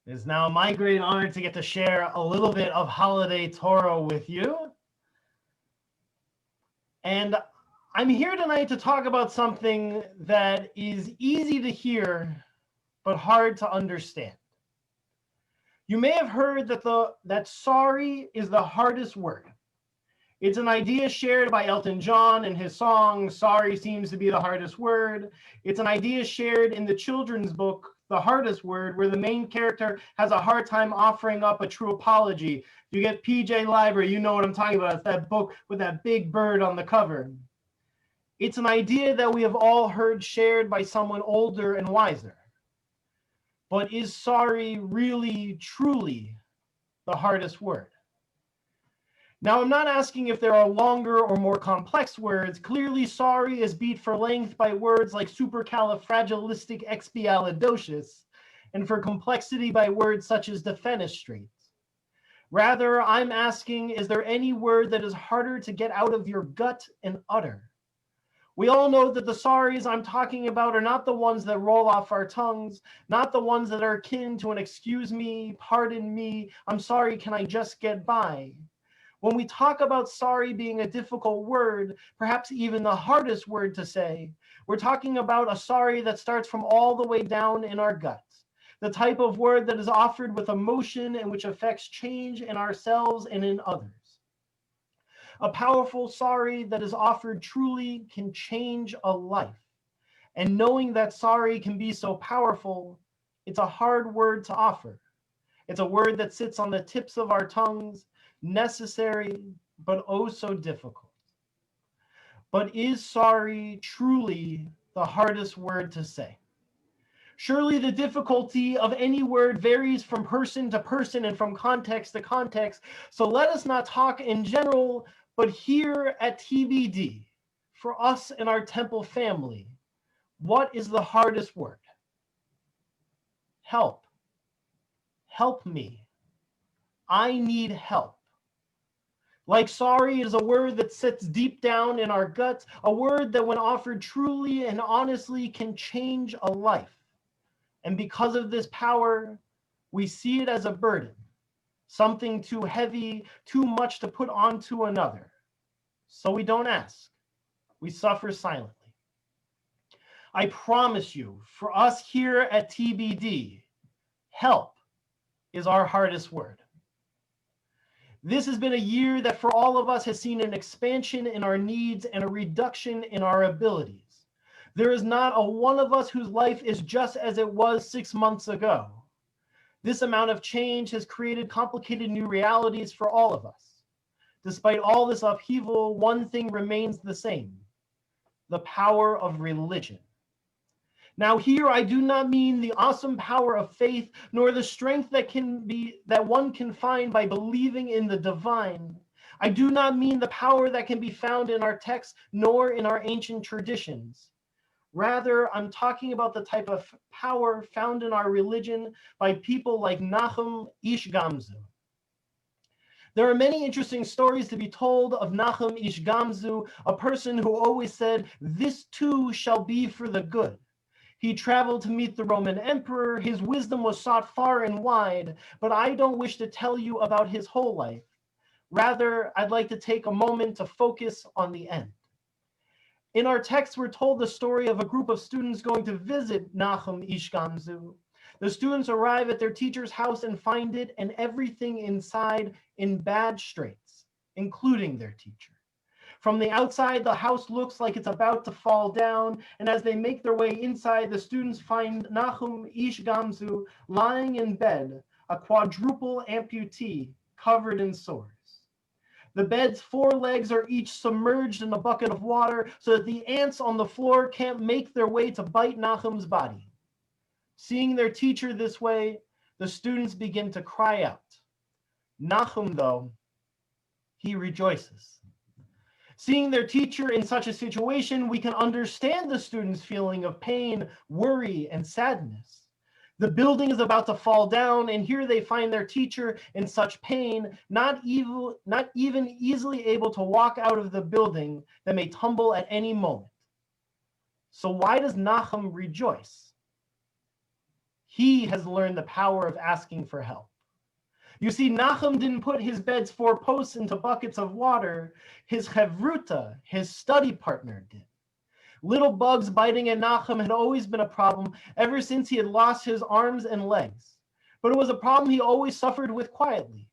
It is now my great honor to get to share a little bit of holiday Torah with you. And I'm here tonight to talk about something that is easy to hear, but hard to understand. You may have heard that sorry is the hardest word. It's an idea shared by Elton John in his song, Sorry Seems to Be the Hardest Word. It's an idea shared in the children's book, The Hardest Word, where the main character has a hard time offering up a true apology. You get PJ Library, you know what I'm talking about. It's that book with that big bird on the cover. It's an idea that we have all heard shared by someone older and wiser. But is sorry really, truly the hardest word? Now, I'm not asking if there are longer or more complex words. Clearly, sorry is beat for length by words like supercalifragilisticexpialidocious, and for complexity by words such as defenestrate. Rather, I'm asking, is there any word that is harder to get out of your gut and utter? We all know that the sorries I'm talking about are not the ones that roll off our tongues, not the ones that are akin to an excuse me, pardon me, I'm sorry, can I just get by? When we talk about sorry being a difficult word, perhaps even the hardest word to say, we're talking about a sorry that starts from all the way down in our guts, the type of word that is offered with emotion and which affects change in ourselves and in others. A powerful sorry that is offered truly can change a life. And knowing that sorry can be so powerful, it's a hard word to offer. It's a word that sits on the tips of our tongues, necessary, but oh so difficult. But is sorry truly the hardest word to say? Surely the difficulty of any word varies from person to person and from context to context. So let us not talk in general, but here at TBD, for us and our temple family, what is the hardest word? Help. Help me. I need help. Like sorry is a word that sits deep down in our guts, a word that when offered truly and honestly can change a life. And because of this power, we see it as a burden, something too heavy, too much to put onto another. So we don't ask, we suffer silently. I promise you, for us here at TBD, help is our hardest word. This has been a year that for all of us has seen an expansion in our needs and a reduction in our abilities. There is not a one of us whose life is just as it was 6 months ago. This amount of change has created complicated new realities for all of us. Despite all this upheaval, one thing remains the same: the power of religion. Now here I do not mean the awesome power of faith, nor the strength that one can find by believing in the divine. I do not mean the power that can be found in our texts, nor in our ancient traditions. Rather, I'm talking about the type of power found in our religion by people like Nachum Ish Gamzu. There are many interesting stories to be told of Nachum Ish Gamzu, a person who always said, "This too shall be for the good." He traveled to meet the Roman emperor. His wisdom was sought far and wide, but I don't wish to tell you about his whole life. Rather, I'd like to take a moment to focus on the end. In our text, we're told the story of a group of students going to visit Nachum Ish Gamzu. The students arrive at their teacher's house and find it and everything inside in bad straits, including their teacher. From the outside, the house looks like it's about to fall down, and as they make their way inside, the students find Nachum Ish Gamzu lying in bed, a quadruple amputee covered in sores. The bed's 4 legs are each submerged in a bucket of water so that the ants on the floor can't make their way to bite Nachum's body. Seeing their teacher this way, the students begin to cry out. Nachum, though, he rejoices. Seeing their teacher in such a situation, we can understand the students' feeling of pain, worry, and sadness. The building is about to fall down, and here they find their teacher in such pain, not even easily able to walk out of the building that may tumble at any moment. So why does Nachum rejoice? He has learned the power of asking for help. You see, Nachum didn't put his bed's 4 posts into buckets of water. His chevruta, his study partner, did. Little bugs biting at Nachum had always been a problem ever since he had lost his arms and legs. But it was a problem he always suffered with quietly.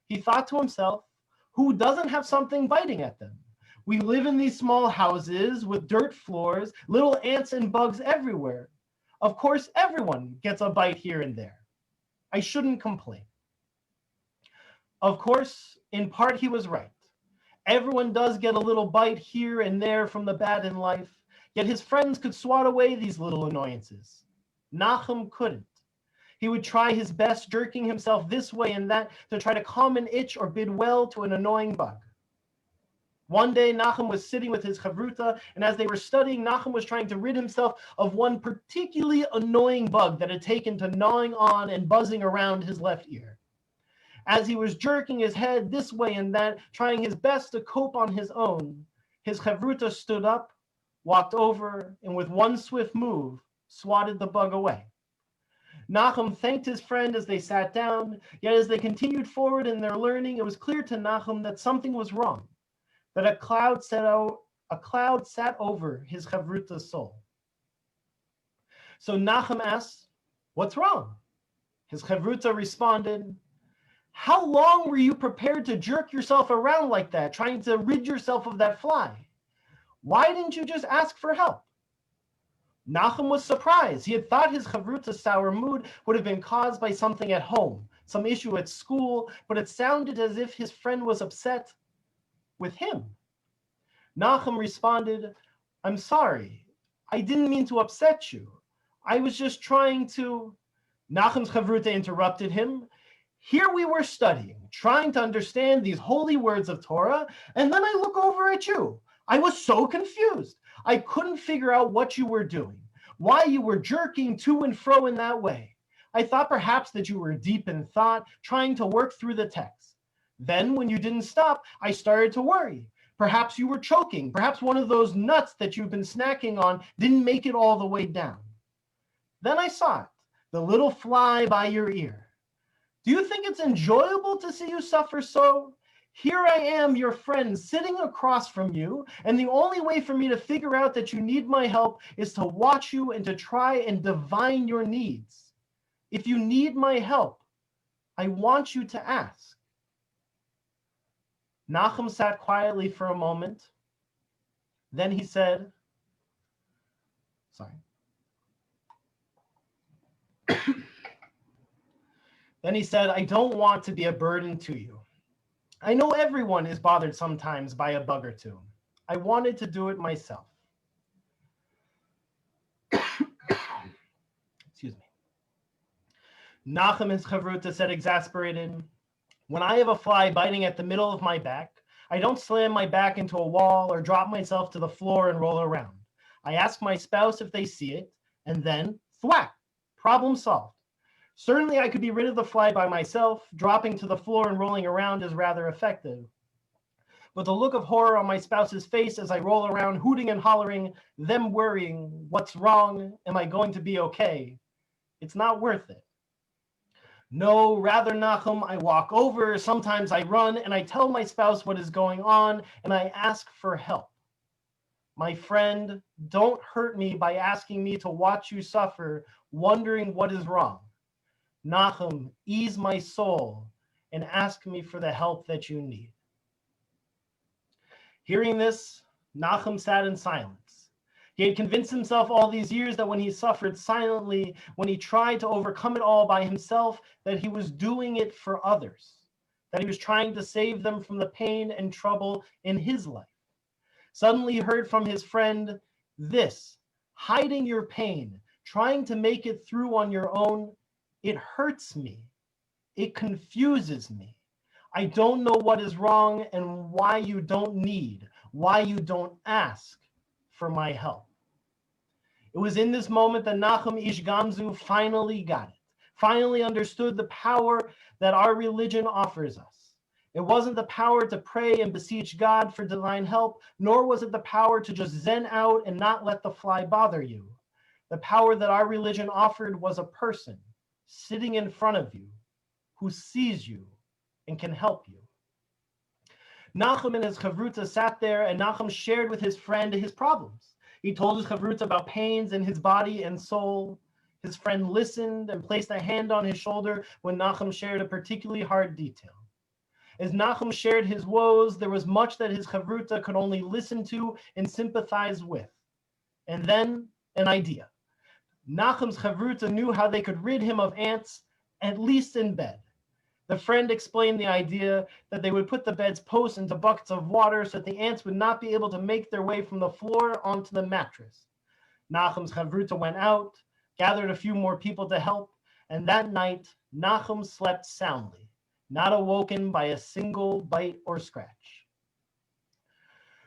He thought to himself, who doesn't have something biting at them? We live in these small houses with dirt floors, little ants and bugs everywhere. Of course, everyone gets a bite here and there. I shouldn't complain. Of course, in part he was right. Everyone does get a little bite here and there from the bad in life, yet his friends could swat away these little annoyances. Nachum couldn't. He would try his best, jerking himself this way and that to try to calm an itch or bid well to an annoying bug. One day, Nachum was sitting with his chavruta, and as they were studying, Nachum was trying to rid himself of one particularly annoying bug that had taken to gnawing on and buzzing around his left ear. As he was jerking his head this way and that, trying his best to cope on his own, his chavruta stood up, walked over, and with one swift move, swatted the bug away. Nachum thanked his friend as they sat down, yet as they continued forward in their learning, it was clear to Nachum that something was wrong, that a cloud sat over his chavruta's soul. So Nachum asked, "What's wrong?" His chavruta responded, "How long were you prepared to jerk yourself around like that, trying to rid yourself of that fly? Why didn't you just ask for help?" Nachum was surprised. He had thought his chavruta's sour mood would have been caused by something at home, some issue at school, but it sounded as if his friend was upset with him. Nachum responded, "I'm sorry. I didn't mean to upset you. I was just trying to..." Nachum's chavruta interrupted him. "Here we were studying, trying to understand these holy words of Torah, and then I look over at you. I was so confused. I couldn't figure out what you were doing, why you were jerking to and fro in that way. I thought perhaps that you were deep in thought, trying to work through the text. Then when you didn't stop, I started to worry. Perhaps you were choking. Perhaps one of those nuts that you've been snacking on didn't make it all the way down. Then I saw it, the little fly by your ear. Do you think it's enjoyable to see you suffer so? Here I am, your friend, sitting across from you, and the only way for me to figure out that you need my help is to watch you and to try and divine your needs. If you need my help, I want you to ask." Nachum sat quietly for a moment. Then he said, "I don't want to be a burden to you. I know everyone is bothered sometimes by a bug or two. I wanted to do it myself." Excuse me. Nachum, his chavruta, said exasperated, "When I have a fly biting at the middle of my back, I don't slam my back into a wall or drop myself to the floor and roll around. I ask my spouse if they see it, and then thwack, problem solved. Certainly I could be rid of the fly by myself. Dropping to the floor and rolling around is rather effective. But the look of horror on my spouse's face as I roll around hooting and hollering, them worrying, what's wrong? Am I going to be okay? It's not worth it. No, rather, Nachum, I walk over, sometimes I run, and I tell my spouse what is going on, and I ask for help. My friend, don't hurt me by asking me to watch you suffer, wondering what is wrong. Nachum, ease my soul and ask me for the help that you need." Hearing this, Nachum sat in silence. He had convinced himself all these years that when he suffered silently, when he tried to overcome it all by himself, that he was doing it for others, that he was trying to save them from the pain and trouble in his life. Suddenly he heard from his friend this: hiding your pain, trying to make it through on your own, it hurts me. It confuses me. I don't know what is wrong and why you don't need, why you don't ask for my help. It was in this moment that Nachum Ish Gamzu finally got it, finally understood the power that our religion offers us. It wasn't the power to pray and beseech God for divine help, nor was it the power to just zen out and not let the fly bother you. The power that our religion offered was a person, sitting in front of you, who sees you and can help you. Nachum and his chavruta sat there, and Nachum shared with his friend his problems. He told his chavruta about pains in his body and soul. His friend listened and placed a hand on his shoulder when Nachum shared a particularly hard detail. As Nachum shared his woes, there was much that his chavruta could only listen to and sympathize with. And then an idea. Nachum's chavruta knew how they could rid him of ants, at least in bed. The friend explained the idea that they would put the bed's posts into buckets of water so that the ants would not be able to make their way from the floor onto the mattress. Nachum's chavruta went out, gathered a few more people to help, and that night, Nachum slept soundly, not awoken by a single bite or scratch.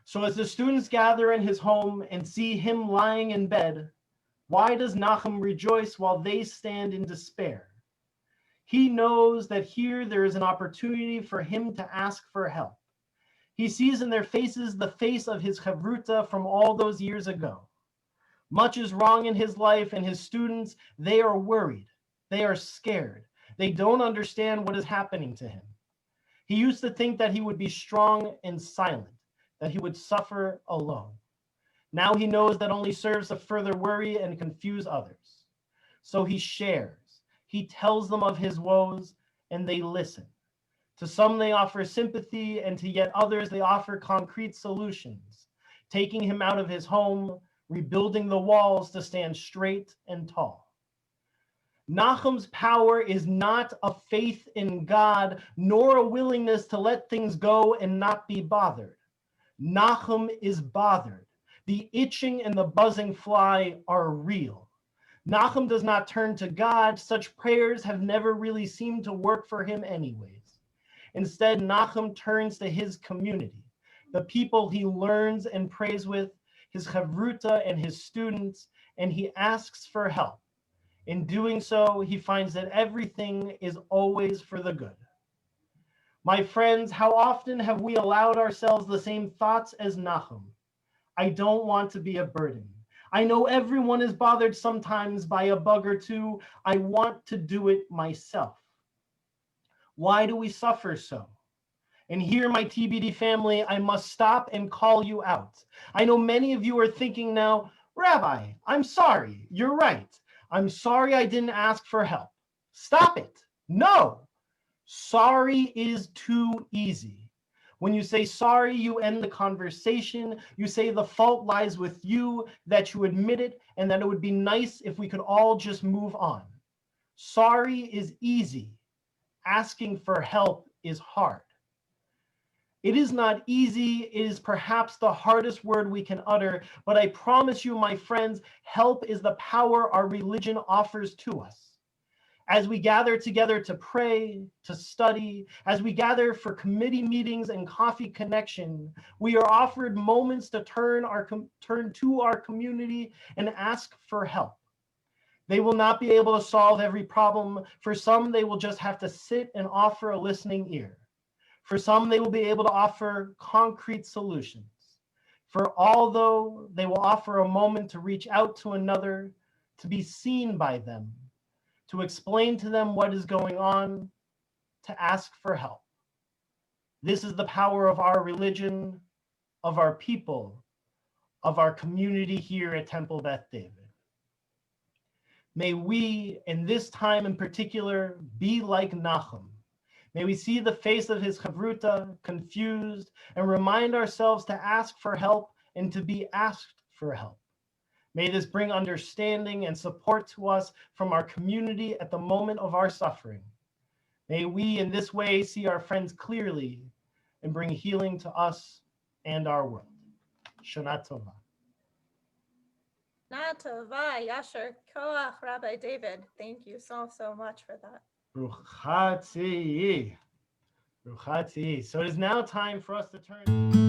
So as the students gather in his home and see him lying in bed, why does Nachum rejoice while they stand in despair? He knows that here there is an opportunity for him to ask for help. He sees in their faces the face of his chavruta from all those years ago. Much is wrong in his life, and his students, they are worried. They are scared. They don't understand what is happening to him. He used to think that he would be strong and silent, that he would suffer alone. Now he knows that only serves to further worry and confuse others. So he shares. He tells them of his woes, and they listen. To some they offer sympathy, and to yet others they offer concrete solutions, taking him out of his home, rebuilding the walls to stand straight and tall. Nachum's power is not a faith in God, nor a willingness to let things go and not be bothered. Nachum is bothered. The itching and the buzzing fly are real. Nachum does not turn to God. Such prayers have never really seemed to work for him anyways. Instead, Nachum turns to his community, the people he learns and prays with, his chavruta and his students, and he asks for help. In doing so, he finds that everything is always for the good. My friends, how often have we allowed ourselves the same thoughts as Nachum? I don't want to be a burden. I know everyone is bothered sometimes by a bug or two. I want to do it myself. Why do we suffer so? And here, my TBD family, I must stop and call you out. I know many of you are thinking now, Rabbi, I'm sorry. You're right. I'm sorry I didn't ask for help. Stop it. No. Sorry is too easy. When you say sorry, you end the conversation. You say the fault lies with you, that you admit it, and that it would be nice if we could all just move on. Sorry is easy. Asking for help is hard. It is not easy. It is perhaps the hardest word we can utter, but I promise you, my friends, help is the power our religion offers to us. As we gather together to pray, to study, as we gather for committee meetings and coffee connection, we are offered moments to turn to our community and ask for help. They will not be able to solve every problem. For some, they will just have to sit and offer a listening ear. For some, they will be able to offer concrete solutions. For all, though, they will offer a moment to reach out to another, to be seen by them, to explain to them what is going on, to ask for help. This is the power of our religion, of our people, of our community here at Temple Beth David. May we, in this time in particular, be like Nachum. May we see the face of his chavruta, confused, and remind ourselves to ask for help and to be asked for help. May this bring understanding and support to us from our community at the moment of our suffering. May we in this way see our friends clearly and bring healing to us and our world. Shana Tova. Shana Tova, Yasher Koach, Rabbi David. Thank you so much for that. Ruchatzi. So it is now time for us to turn.